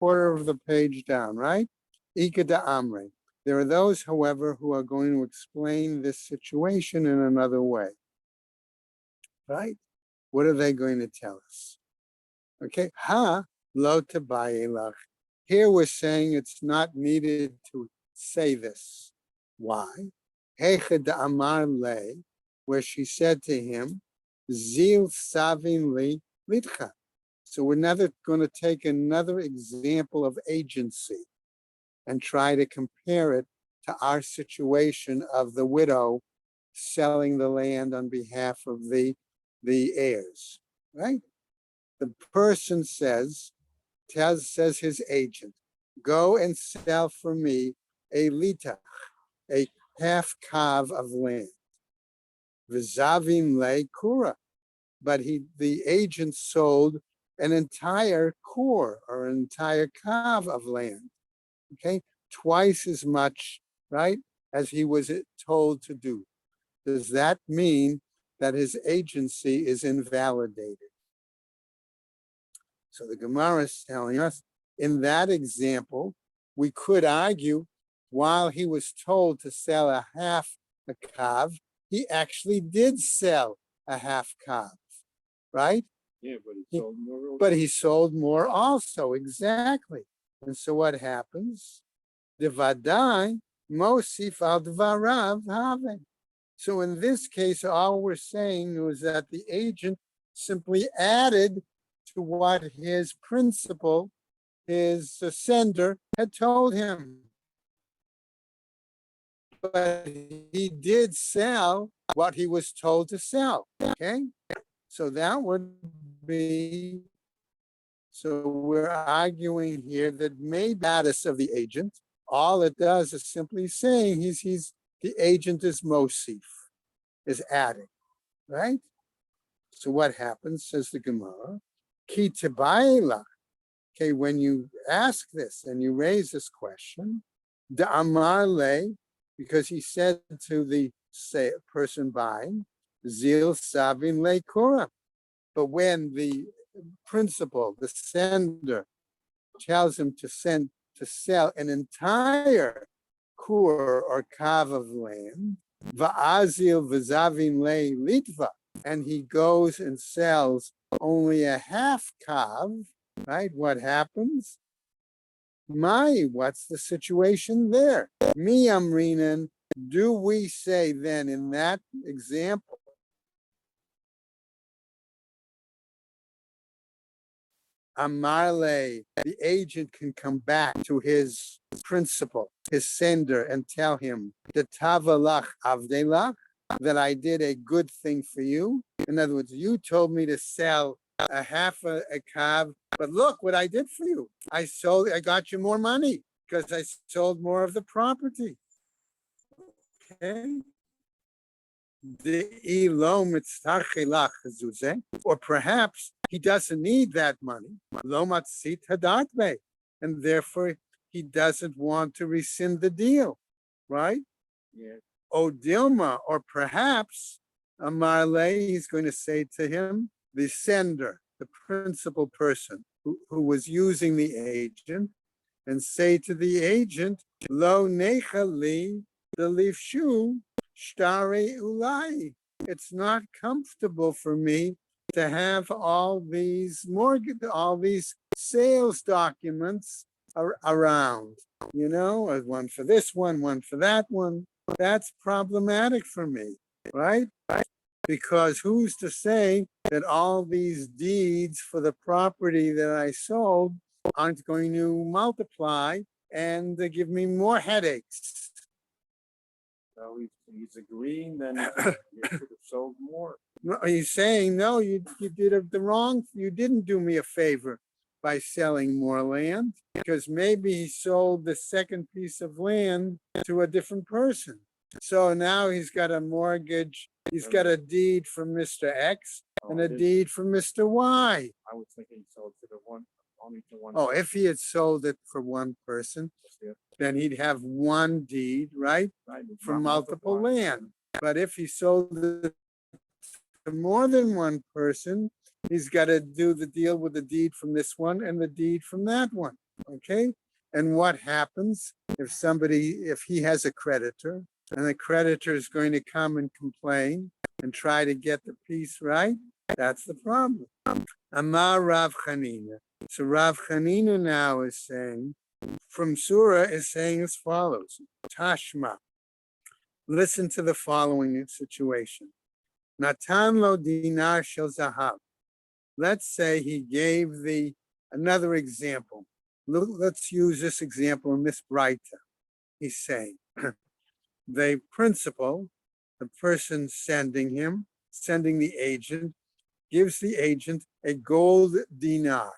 quarter of the page down, right? Ika da amre. There are those, however, who are going to explain this situation in another way, right? What are they going to tell us? Okay, ha lo tabayelach. Here we're saying it's not needed to say this. Why? Hecha da amar le, where she said to him, zil savin li litcha. So we're never going to take another example of agency and try to compare it to our situation of the widow selling the land on behalf of the heirs, right? The person says his agent, go and sell for me a litach, a half kav of land. V'zavim le kura. But the agent sold an entire core or an entire kav of land, okay? Twice as much, right, as he was told to do. Does that mean that his agency is invalidated? So the Gemara is telling us, in that example, we could argue while he was told to sell a half a kav, he actually did sell a half kav, right? Yeah, but he sold more. But he sold more also, exactly. And so what happens? Devadai mosif al dvarav have. So in this case, all we're saying was that the agent simply added to what his principal, his sender, had told him. But he did sell what he was told to sell, okay? So that would be, so we're arguing here that maybe status of the agent, all it does is simply saying the agent is mosif, is adding, right? So what happens, says the Gemara, ki tebayla. Okay, when you ask this and you raise this question, da amar le, because he said to the person buying, zil savin le kura. But when the principal, the sender, tells him to sell an entire kur or kav of land, va'azil v'zavin le litva, and he goes and sells only a half kav, right? What happens? What's the situation there? Mi amrinan, do we say then in that example, Amarle, the agent can come back to his principal, his sender, and tell him, Tavalach avdelach, that I did a good thing for you. In other words, you told me to sell a half a kav, but look what I did for you. I got you more money because I sold more of the property. Okay. Or perhaps he doesn't need that money, and therefore he doesn't want to rescind the deal, right? Yeah. Dilma, or perhaps Amarle, he's going to say to him, the sender, the principal person who was using the agent, and say to the agent, Lo nechali the lifshu shtare ulai. It's not comfortable for me to have all these sales documents around, one for this one for that one. That's problematic for me, right? Because who's to say that all these deeds for the property that I sold aren't going to multiply and give me more headaches? So he's agreeing then you should have sold more. No, he's saying, no, you did the wrong, you didn't do me a favor by selling more land, because maybe he sold the second piece of land to a different person. So now he's got a mortgage, he's got a deed from Mr. X and a deed from Mr. Y. I was thinking he sold only to one. Oh, if he had sold it for one person, then he'd have one deed, right? For multiple land. But if he sold it to more than one person, he's got to do the deal with the deed from this one and the deed from that one. Okay. And what happens if he has a creditor and the creditor is going to come and complain and try to get the piece right? That's the problem. Amar Rav Chanina. So Rav Chanina now is saying, from Surah is saying as follows, Tashma. Listen to the following situation. Natan lo dinar shel zahav. Let's say he gave another example. Let's use this example in this Braita. He's saying the principal, the person sending the agent, gives the agent a gold dinar.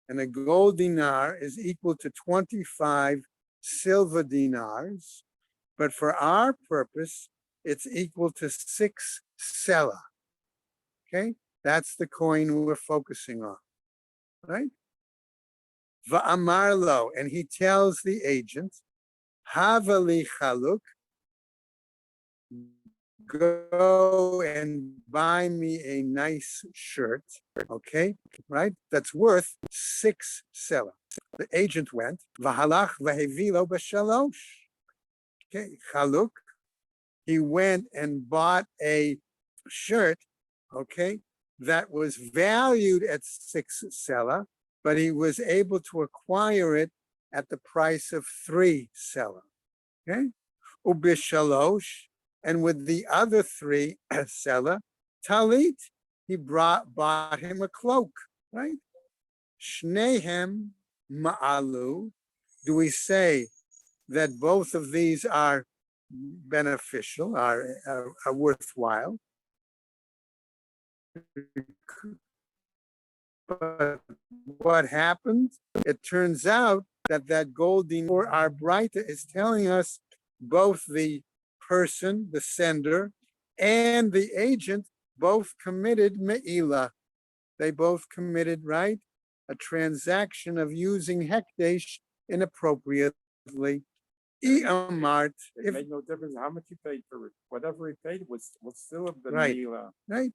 And a gold dinar is equal to 25 silver dinars. But for our purpose, it's equal to 6 sela. Okay? That's the coin we're focusing on, right? Va'amarlo, and he tells the agent, Havali chaluk, go and buy me a nice shirt, okay, right? That's worth 6 sela. The agent went, Vahalach vahevilo b'shalosh. Okay, chaluk, he went and bought a shirt, okay, that was valued at 6 sela, but he was able to acquire it at the price of 3 sela. Okay, ubishalosh, and with the other 3 sela, talit, he bought him a cloak, right? Shnehem ma'alu. Do we say that both of these are beneficial, are worthwhile? But what happened? It turns out that gold dinar, our Braita is telling us both the person, the sender, and the agent both committed me'ilah. They both committed, right, a transaction of using hekdesh inappropriately. It made no difference how much you paid for it. Whatever he paid was still have been right, Mila. right.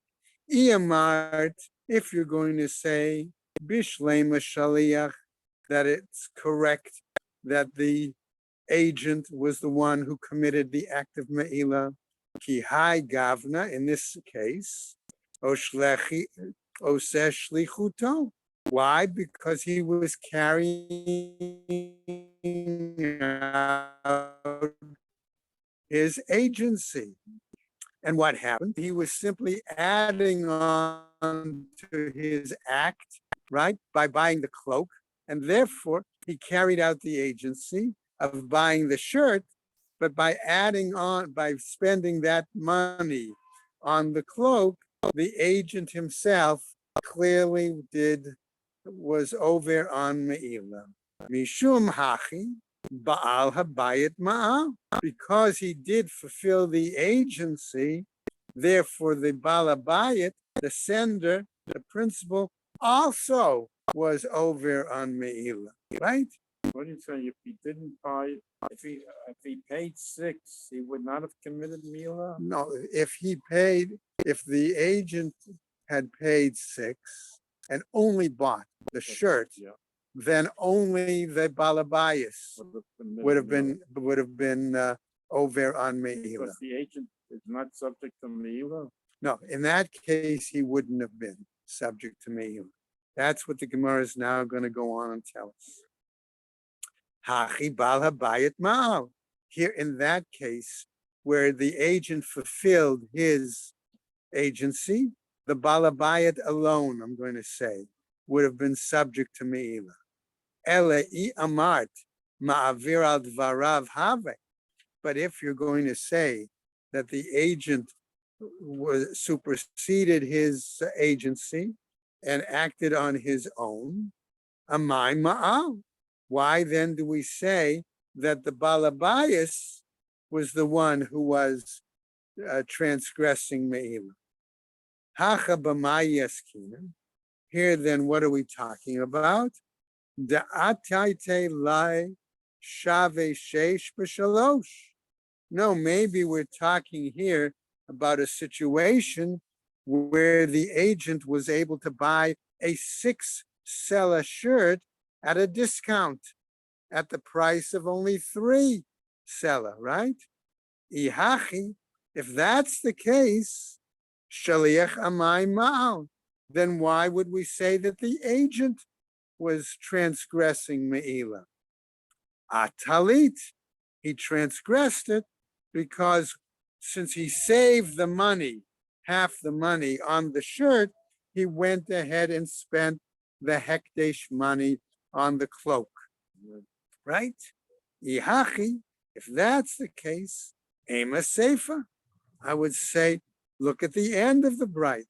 Iyamart, if you're going to say bishlema shaliach, that it's correct that the agent was the one who committed the act of me'ilah, ki hai gavna, in this case, oseh shlichuto. Why? Because he was carrying out his agency. And what happened? He was simply adding on to his act, right, by buying the cloak. And therefore, he carried out the agency of buying the shirt, but by adding on, by spending that money on the cloak, the agent himself clearly was over on Me'ilah. Mishum hachi, Baal habayit ma'al, because he did fulfill the agency, therefore the balabayit, the sender, the principal, also was over on Me'ilah, right? What do you say? If he didn't buy, if he paid 6, he would not have committed Mila? No, if the agent had paid 6 and only bought the shirt, Yeah, then only the balabayas would have been over on Me'ilah. because the agent is not subject to Mila. No, in that case, he wouldn't have been subject to Me'ilah. That's what the Gemara is now going to go on and tell us. Hachi bal habayit ma'al. Here, in that case, where the agent fulfilled his agency, the balabayit alone, I'm going to say, would have been subject to Me'ilah. Ele I amart ma'avir al dvarav have. But if you're going to say that the agent superseded his agency and acted on his own, amai ma'al. Why then do we say that the balabayas was the one who was transgressing Me'ilah? Hacha b'mai yaskinan. Here then, what are we talking about? Da'ataite lai shave sheish b'shalosh. No, maybe we're talking here about a situation where the agent was able to buy a 6 sela shirt at a discount at the price of only 3 sela, right? Ihachi, if that's the case, shaliach amai ma'al, then why would we say that the agent was transgressing me'ila? Atalit, he transgressed it because since he saved the money, half the money on the shirt, he went ahead and spent the hekdesh money on the cloak, right? Ihachi, if that's the case, ema sefer, I would say, look at the end of the bright,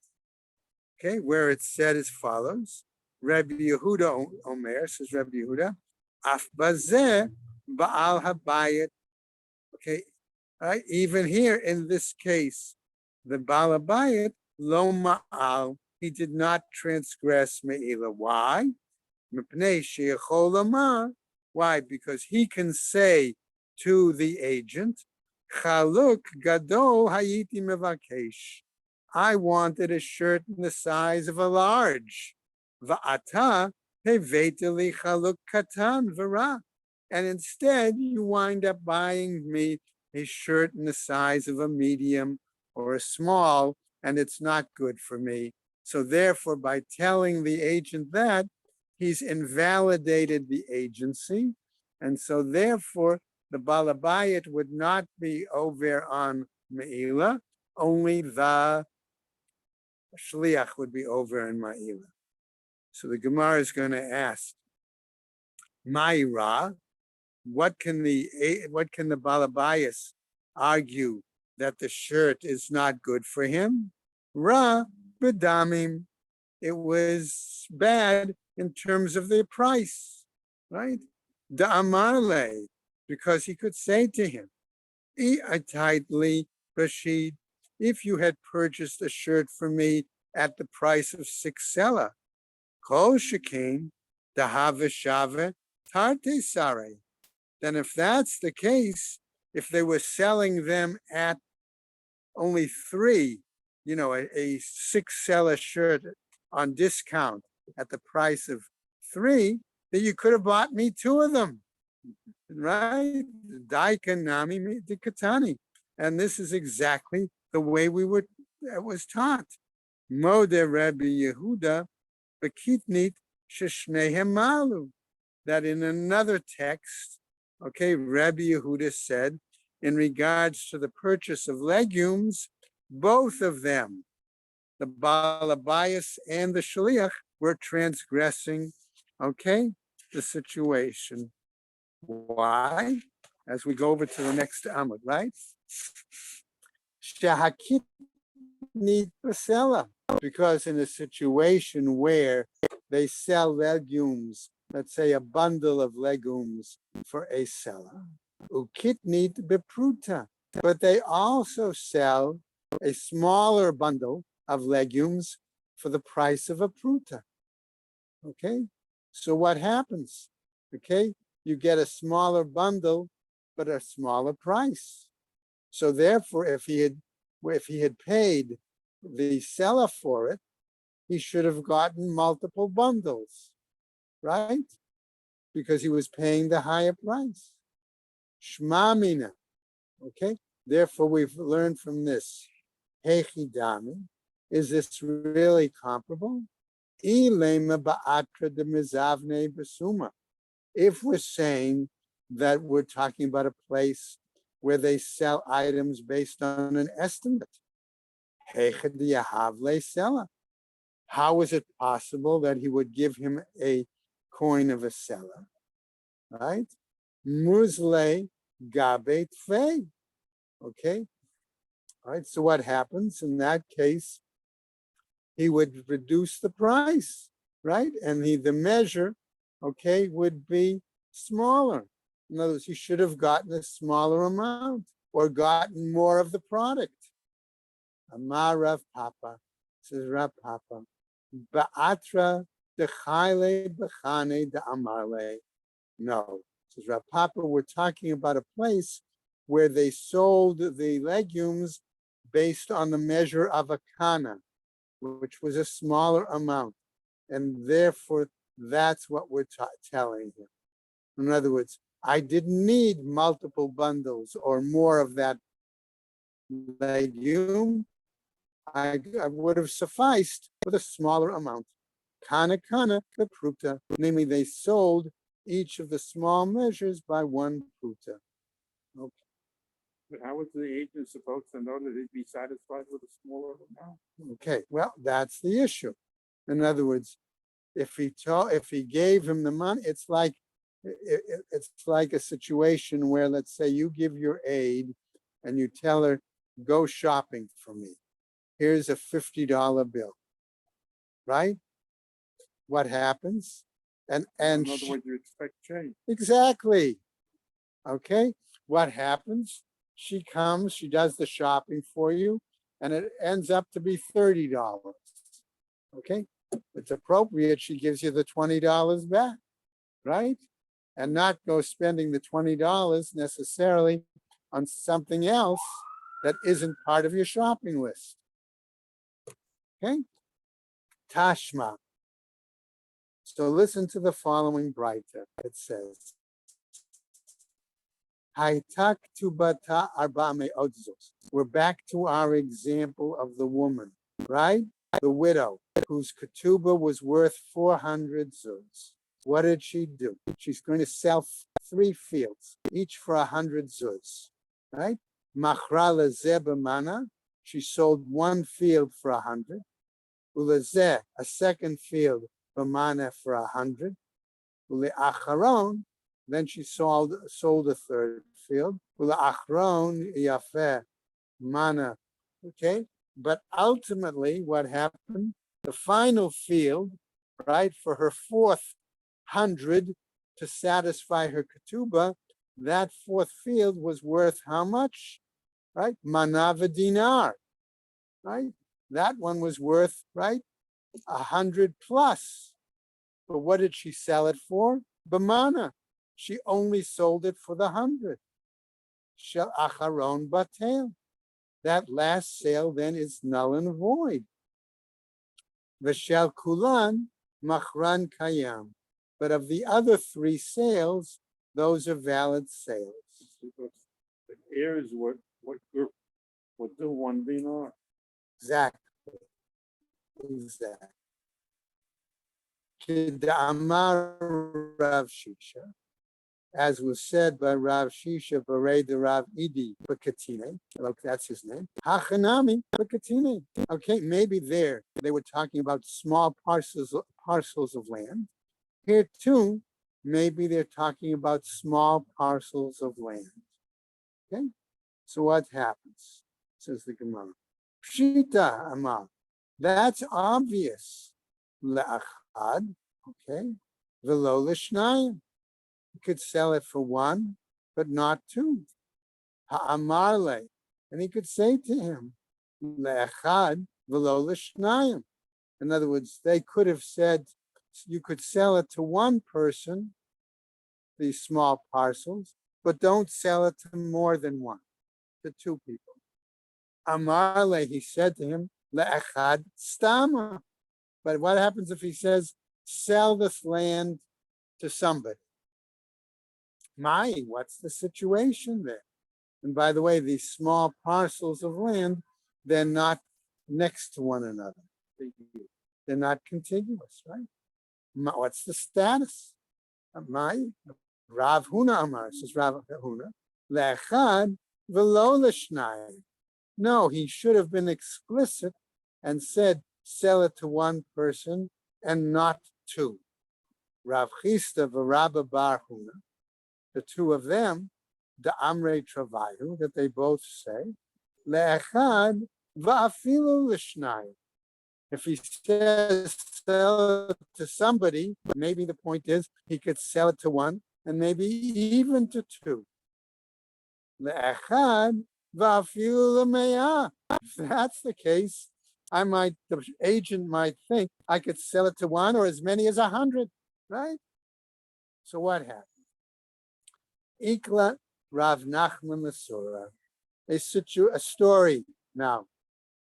okay, where it said as follows. Rabbi Yehuda Omer, says Rabbi Yehuda, af bazeh ba'al habayit. Okay, right? Even here in this case, the Baal Habayit lo ma'al, he did not transgress me'ila. Why? Why? Because he can say to the agent, Chaluk gadol hayiti mevakesh. I wanted a shirt in the size of a large. Va'ata heveteli chaluk katan v'ra. And instead, you wind up buying me a shirt in the size of a medium or a small, and it's not good for me. So therefore, by telling the agent that, he's invalidated the agency. And so therefore, the balabayit would not be over on Me'ila, only the shliach would be over in Me'ila. So the Gemara is going to ask, Ma'ira, what can the balabayas argue that the shirt is not good for him? Ra b'damim, it was bad in terms of the price, right? Da'amarle, because he could say to him, Rashid, if you had purchased a shirt for me at the price of 6 sela, kol shekain dahave shave tarte sare. Then if that's the case, if they were selling them at only 3, a 6 sela shirt on discount at the price of 3, then you could have bought me 2 of them, right? Daikanami dikatani. And this is exactly the way it was taught. Mode Rabbi Yehuda bekitnit sheshnehem malu. That in another text, okay, Rabbi Yehuda said, in regards to the purchase of legumes, both of them, the balabayas and the shaliach, were transgressing, okay, the situation. Why? As we go over to the next amud, right? Shahakit need pasela, because in a situation where they sell legumes, let's say a bundle of legumes for a seller, ukitnit bepruta, but they also sell a smaller bundle of legumes for the price of a pruta. Okay, so what happens? Okay, you get a smaller bundle, but a smaller price. So therefore, if he had paid the seller for it, he should have gotten multiple bundles, right? Because he was paying the higher price. Shmamina. Okay, therefore we've learned from this. Hechidami, is this really comparable? If we're saying that we're talking about a place where they sell items based on an estimate, how is it possible that he would give him a coin of a seller, right? Muzle gabe tfei. Okay, all right, so what happens in that case? He would reduce the price, right? And the measure, okay, would be smaller. In other words, he should have gotten a smaller amount or gotten more of the product. Amar Rav Papa, says Rav Papa, Ba'atra dechayle b'chane de'amarle. No, says Rav Papa, we're talking about a place where they sold the legumes based on the measure of a kana, which was a smaller amount. And therefore, That's what we're telling him. In other words, I didn't need multiple bundles or more of that legume. I would have sufficed with a smaller amount. Kana kana pruta, namely they sold each of the small measures by one pruta. Okay. But how was the agent supposed to know that he'd be satisfied with a smaller amount? Okay, well, that's the issue. In other words, if he gave him the money, it's like a situation where, let's say, you give your aide and you tell her, go shopping for me. Here's a $50 bill, right? What happens? And In other words, you expect change. exactly. Okay. What happens? She comes, she does the shopping for you, and it ends up to be $30. Okay. It's appropriate. She gives you the $20 back, right? And not go spending the $20 necessarily on something else that isn't part of your shopping list. Okay. Tashma. So listen to the following Breita. It says, Haitak tubata arba me'odzos. We're back to our example of the woman, right? The widow, whose ketubah was worth 400 zuz. What did she do? She's going to sell 3 fields, each for 100 zuz, right? Machra lezeh b'mana. She sold 1 field for 100. Ulezeh, a second field, b'mana for 100. Ule'acharon, then she sold a third field. Ule'acharon yafeh mana. Okay, but ultimately, what happened? The final field, right, for her 4th 100 to satisfy her ketubah, that 4th field was worth how much? Right, manav dinar. Right, that one was worth, right, 100 plus. But what did she sell it for? Bamana. She only sold it for the 100. Shel acharon batel. That last sale then is null and void. V'shel kulan machran kayam. But of the other 3 sales, those are valid sales. Because the heirs what group would do 1 dinar. Exactly. Exactly. K'da'amar Rav Shisha, as was said by Rav Shisha Barei the Rav Idi Bakatine, look, that's his name. Hachanami Bakatine. Okay, maybe there they were talking about small parcels of land. Here too, maybe they're talking about small parcels of land. Okay, so what happens? Says the Gemara. Pshita Amar. That's obvious. Le'achad. Okay. V'lo l'shnayim. You could sell it for 1, but not 2. Ha'amarle. And he could say to him, Le'echad v'lo l'shnayim. In other words, they could have said, you could sell it to 1 person, these small parcels, but don't sell it to more than 1, to 2 people. Amarle, he said to him, Le'echad stama. But what happens if he says, sell this land to somebody? What's the situation there? And by the way, these small parcels of land, they're not next to one another. They're not contiguous, right? What's the status? Rav Huna Amar, says Rav Huna, Le'echad v'lo l'shnayim. No, he should have been explicit and said, sell it to 1 person and not 2. Rav Chisda v'Rabba Bar Huna, the 2 of them, the Amrei Travayu, that they both say, Le'echad va'afilu l'shnayim. If he says sell it to somebody, maybe the point is he could sell it to 1 and maybe even to 2. Le'echad va'afilu l'me'ah. If that's the case, the agent might think I could sell it to 1 or as many as 100, right? So what happened? Ikla Rav Nachman Masura. A story now.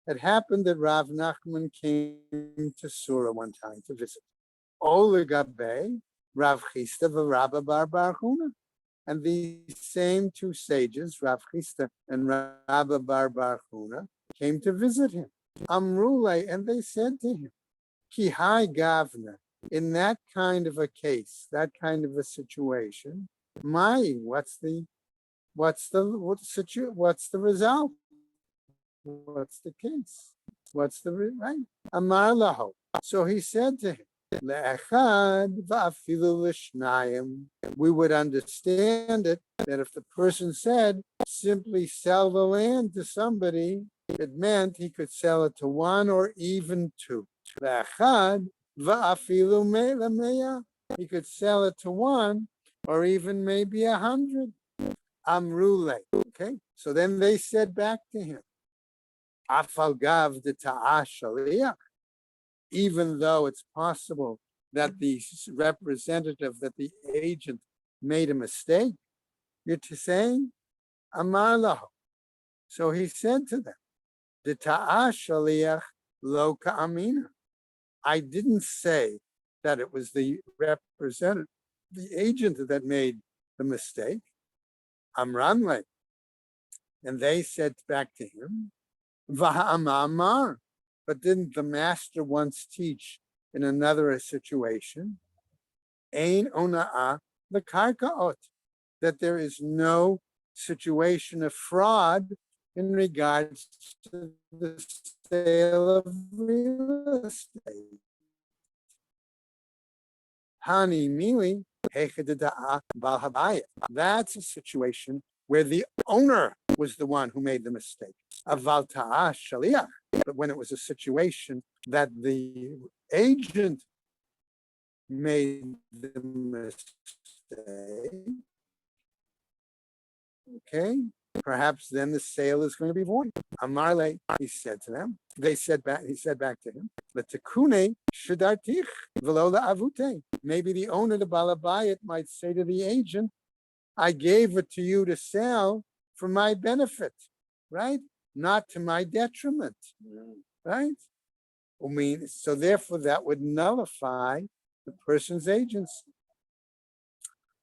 It happened that Rav Nachman came to Sura one time to visit. Olegabe, Rav Chisda v'Rabba bar Bar Huna. And these same two sages, Rav Chisda and Rabba bar Bar Huna, came to visit him. Amrule, and they said to him, Ki hai gavna, in that kind of a case, that kind of a situation, what's the result? What's the case? Right? Amar lahu. So he said to him, Le'echad va'afilu l'shnayim. We would understand it that if the person said, simply sell the land to somebody, it meant he could sell it to one or even two. Le'echad va'afilu me'ah. He could sell it to one or even maybe 100. Amrule. Okay, so then they said back to him, Afalgav de ta'ashaliach, even though it's possible that the representative, that the agent made a mistake, you're saying, Amar lahu. So he said to them, de ta'ashaliach lo ka'amina. I didn't say that it was the representative, the agent that made the mistake. Amranle. And they said back to him, Va'amamar. But didn't the master once teach in another situation, Ein ona'ah the karkaot, that there is no situation of fraud in regards to the sale of real estate. Hani mili, that's a situation where the owner was the one who made the mistake. Aval ta'ah shaliach. But when it was a situation that the agent made the mistake, okay, perhaps then the sale is going to be void. Amarle, he said to them, he said back to him, L'tekune shadartich v'lo la'avute. Maybe the owner, the balabayit, might say to the agent, I gave it to you to sell for my benefit, right? Not to my detriment, right? I mean, so therefore that would nullify the person's agency.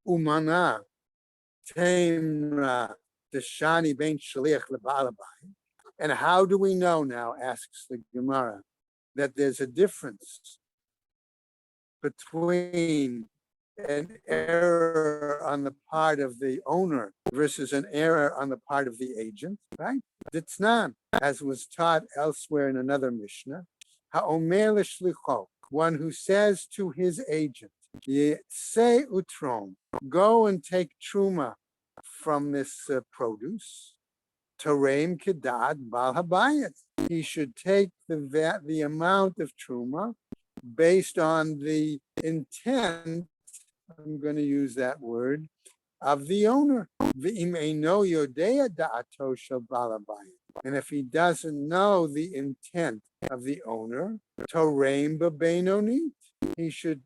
Umana temra deshani ben shaliach lebalabai. And how do we know now, asks the Gemara, that there's a difference between an error on the part of the owner versus an error on the part of the agent, right? Ditznan, as was taught elsewhere in another Mishnah, ha'omer l'shlicho, one who says to his agent, say utrom, go and take truma from this produce, Tareim kedad bal habayit. He should take the amount of truma based on the intent, I'm going to use that word, of the owner. And if he doesn't know the intent of the owner, he should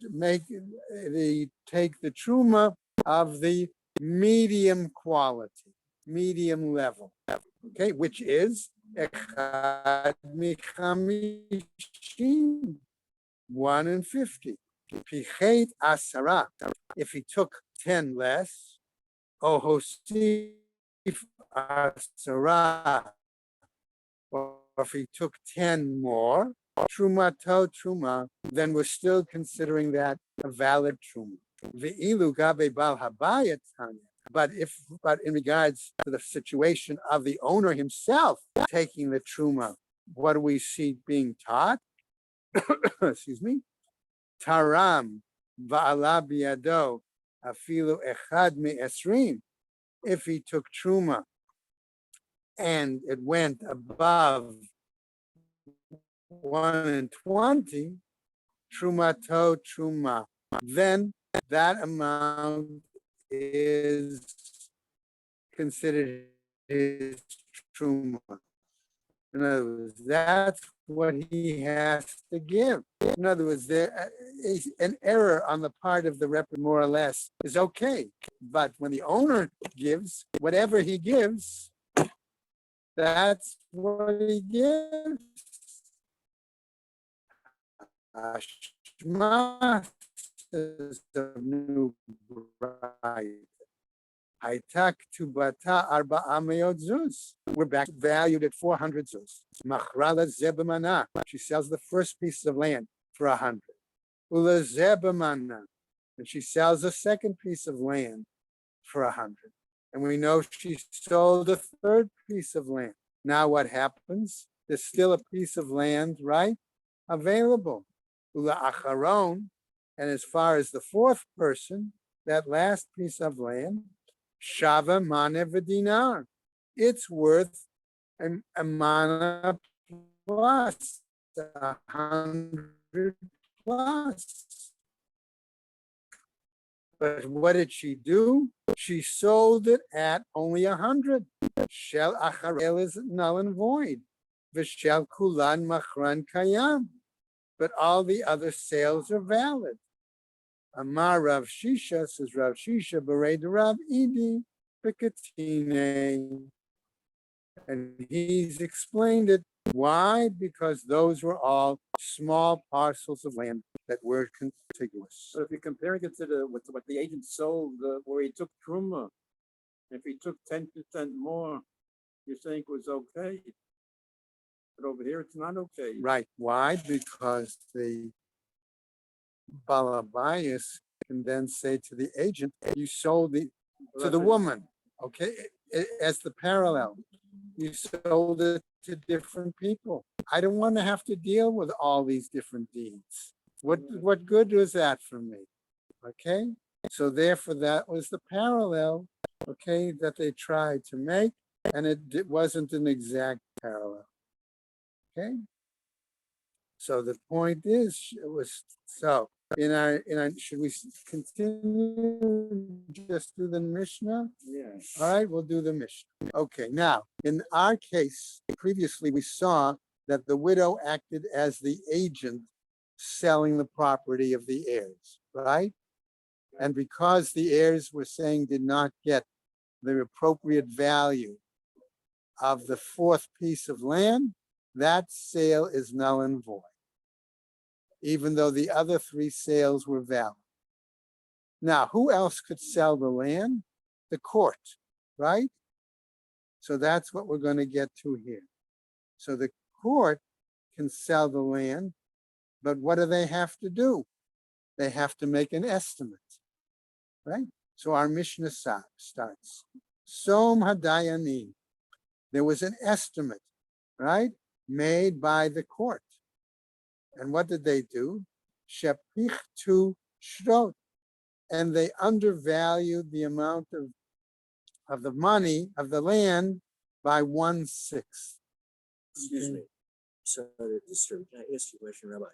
take the truma of the medium quality, medium level, okay, which is echad michamishim, 1 in 50. Pichet asara. If he took 10 less, ohosif asara, or if he took 10 more, trumato truma, then we're still considering that a valid truma. Ve'ilu gabe bal habayat tanya. But in regards to the situation of the owner himself taking the truma, what do we see being taught? Excuse me. Taram va'ala biyado afilu echad me'esrim. If he took truma and it went above 1 in 20, trumato truma, then that amount is considered his truma. In other words, that's what he has to give. In other words, there is an error on the part of the rep, more or less, is okay. But when the owner gives, whatever he gives, that's what he gives. Ashma of new bride. Haitak to bata arba ameot zuz. We're back valued at 400 zuz. Machrala zebamana. She sells the first piece of land for 100. Ula zebamana. And she sells a second piece of land for 100. And we know she sold a third piece of land. Now what happens? There's still a piece of land, right? Available. Ula acharon. And as far as the fourth person, that last piece of land, Shava Mana V'dinar. It's worth a mana plus, 100 plus. But what did she do? She sold it at only 100. Shel Acharel is null and void. V'shel Kulan Machran Kayam. But all the other sales are valid. Amar Rav Shisha, says Rav Shisha, Bered Rav Idi, Bekatine. And he's explained it. Why? Because those were all small parcels of land that were contiguous. So if you're comparing it to what the agent sold, where he took truma, if he took 10% more, you're saying it was okay. But over here, it's not okay. Right. Why? Because the Balabayas can then say to the agent, you sold to the woman, okay, as the parallel. You sold it to different people. I don't want to have to deal with all these different deeds. What good was that for me? Okay, so therefore that was the parallel, okay, that they tried to make, and it wasn't an exact parallel. Okay, so the point is, it was so. In our should we continue just do the Mishnah? Yeah. All right, we'll do the Mishnah. Okay, now in our case, previously we saw that the widow acted as the agent selling the property of the heirs, right? And because the heirs were saying did not get the appropriate value of the fourth piece of land, that sale is null and void, even though the other three sales were valid. Now, who else could sell the land? The court, right? So that's what we're going to get to here. So the court can sell the land, but what do they have to do? They have to make an estimate, right? So our Mishnah starts. Som Hadayani. There was an estimate, right? Made by the court. And what did they do? Shepichtu shrot. And they undervalued the amount of the money of the land by 1/6. Excuse me. Sorry to disturb. Can I ask you a question, Rabbi?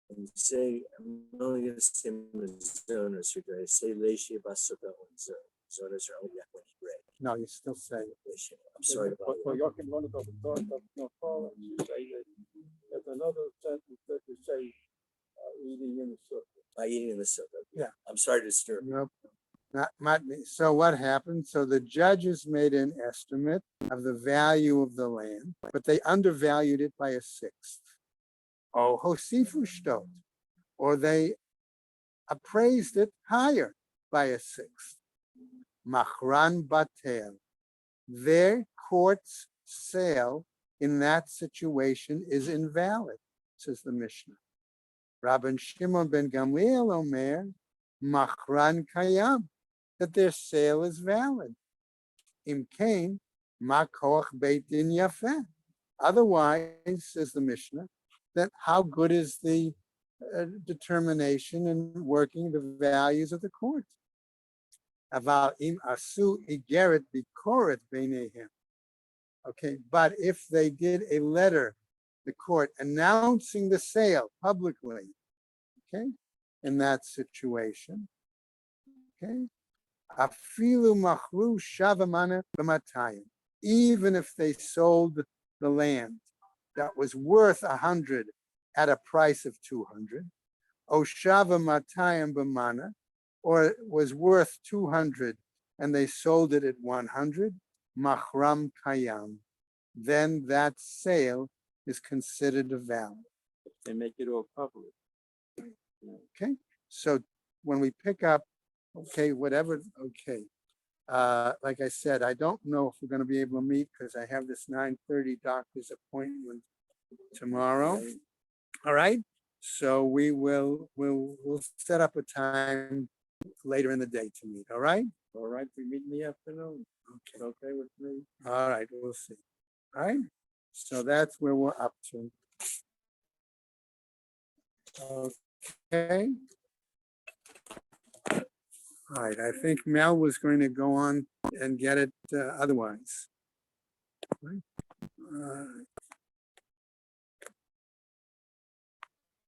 When you say, I'm only going to say zonas, you're going to say Leishi Basuka on zonas are only when he read. No, you still say I'm sorry about Well, that. you can run it over the top of no call. You say that there's another sentence that you say eating in the circle. By eating in the sukkah. Yeah. I'm sorry to disturb. nope. Not so what happened? So the judges made an estimate of the value of the land, but they undervalued it by 1/6. Oh, Hosifu shtot. Or they appraised it higher by 1/6. Machran batel. Their court's sale in that situation is invalid, says the Mishnah. Rabban Shimon ben Gamliel Omer, Machran Kayam, that their sale is valid. Im kain, ma koach beit din yafeh. Otherwise, says the Mishnah, that how good is the determination and working the values of the court? Aval im asu igeret bikoret beinehem. Okay, but if they did a letter, the court announcing the sale publicly, okay, in that situation, okay, afilu machru shavamana b'matayim. Even if they sold the land that was worth 100 at a price of 200, o shava matayim b'mana, or it was worth 200 and they sold it at 100, machram kayam, then that sale is considered a valid. They make it all public. Okay, So when we pick up, okay, whatever, okay. Like I said, I don't know if we're gonna be able to meet because I have this 9:30 doctor's appointment tomorrow. All right, so we'll set up a time later in the day to meet, all right? All right, we meet in the afternoon. Okay, Okay with me? all right, we'll see. All right, so that's where we're up to. Okay. All right, I think Mel was going to go on and get it otherwise. Right.